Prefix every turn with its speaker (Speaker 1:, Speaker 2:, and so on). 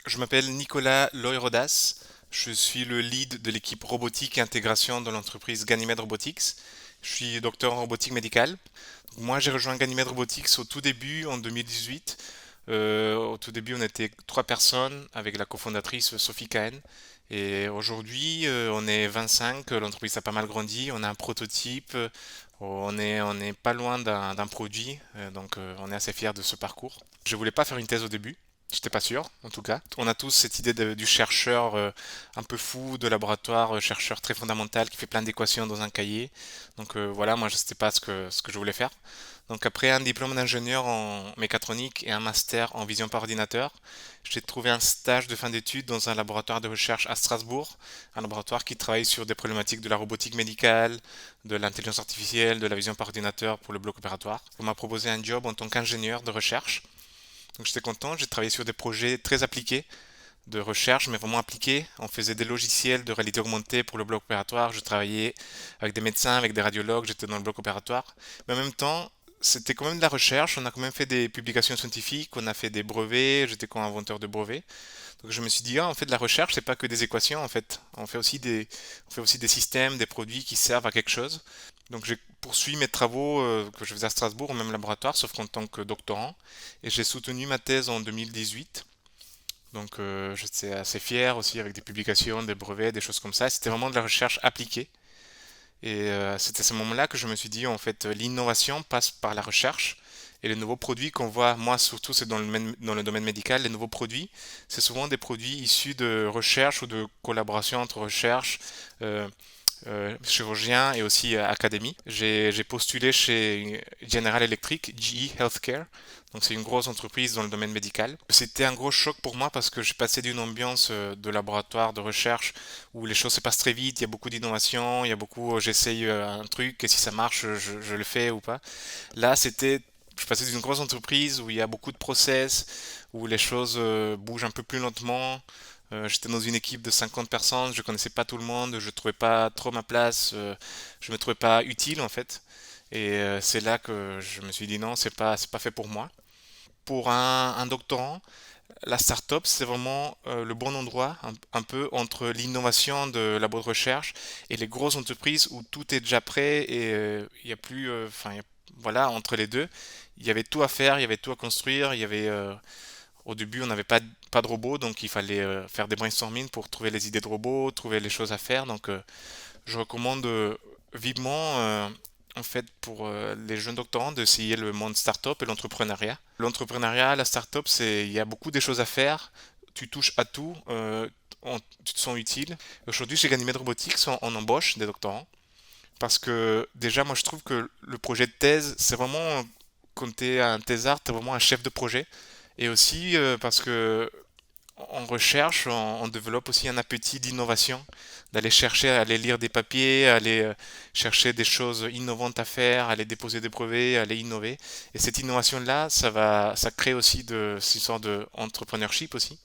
Speaker 1: Je m'appelle Nicolas Loy-Rodas. Je suis le lead de l'équipe robotique et intégration de l'entreprise Ganymede Robotics. Je suis docteur en robotique médicale. Moi, j'ai rejoint Ganymede Robotics au tout début, en 2018. Au tout début, on était trois personnes avec la cofondatrice Sophie Cahen. Et aujourd'hui, on est 25. L'entreprise a pas mal grandi. On a un prototype. On est pas loin d'un produit. Donc, on est assez fiers de ce parcours. Je voulais pas faire une thèse au début. J'étais pas sûr, en tout cas. On a tous cette idée du chercheur un peu fou, de laboratoire, chercheur très fondamental qui fait plein d'équations dans un cahier. Donc, voilà, moi, c'était pas ce que je voulais faire. Donc après un diplôme d'ingénieur en mécatronique et un master en vision par ordinateur, j'ai trouvé un stage de fin d'études dans un laboratoire de recherche à Strasbourg, un laboratoire qui travaille sur des problématiques de la robotique médicale, de l'intelligence artificielle, de la vision par ordinateur pour le bloc opératoire. On m'a proposé un job en tant qu'ingénieur de recherche. Donc j'étais content, j'ai travaillé sur des projets très appliqués de recherche, mais vraiment appliqués. On faisait des logiciels de réalité augmentée pour le bloc opératoire. Je travaillais avec des médecins, avec des radiologues, j'étais dans le bloc opératoire. Mais en même temps, c'était quand même de la recherche. On a quand même fait des publications scientifiques, on a fait des brevets, j'étais co-inventeur de brevets. Donc je me suis dit, ah, on fait de la recherche, c'est pas que des équations en fait. On fait aussi des systèmes, des produits qui servent à quelque chose. Donc j'ai poursuivi mes travaux que je faisais à Strasbourg au même laboratoire, sauf qu'en tant que doctorant. Et j'ai soutenu ma thèse en 2018. Donc j'étais assez fier aussi avec des publications, des brevets, des choses comme ça. C'était vraiment de la recherche appliquée. Et c'était à ce moment-là que je me suis dit, en fait, l'innovation passe par la recherche. Et les nouveaux produits qu'on voit, moi surtout c'est dans le domaine médical, les nouveaux produits, c'est souvent des produits issus de recherche ou de collaboration entre recherche, euh, chirurgien et aussi académie. J'ai postulé chez General Electric, GE Healthcare. Donc c'est une grosse entreprise dans le domaine médical. C'était un gros choc pour moi parce que je passais d'une ambiance de laboratoire, de recherche, où les choses se passent très vite, il y a beaucoup d'innovation, il y a beaucoup, j'essaye un truc, et si ça marche, je le fais ou pas. Là, je passais d'une grosse entreprise où il y a beaucoup de process, où les choses bougent un peu plus lentement. J'étais dans une équipe de 50 personnes, je connaissais pas tout le monde, je trouvais pas trop ma place, je me trouvais pas utile en fait. Et c'est là que je me suis dit non, c'est pas fait pour moi. Pour un doctorant, la startup, c'est vraiment le bon endroit, un peu entre l'innovation de labo de recherche et les grosses entreprises où tout est déjà prêt et il y a plus, enfin, voilà, entre les deux, il y avait tout à faire, il y avait tout à construire, au début, on n'avait pas de robots, donc il fallait faire des brainstorming pour trouver les idées de robots, trouver les choses à faire. Donc, je recommande vivement, en fait, pour les jeunes doctorants, d'essayer le monde startup et l'entrepreneuriat. L'entrepreneuriat, la startup, il y a beaucoup de choses à faire. Tu touches à tout, tu te sens utile. Aujourd'hui, chez Ganymede Robotics, on embauche des doctorants parce que déjà, moi, je trouve que le projet de thèse, c'est vraiment, quand tu es un thésard, tu es vraiment un chef de projet. Et aussi parce que en recherche, on développe aussi un appétit d'innovation, d'aller chercher, aller lire des papiers, aller chercher des choses innovantes à faire, aller déposer des brevets, aller innover. Et cette innovation-là, ça crée aussi ce genre de entrepreneurship aussi.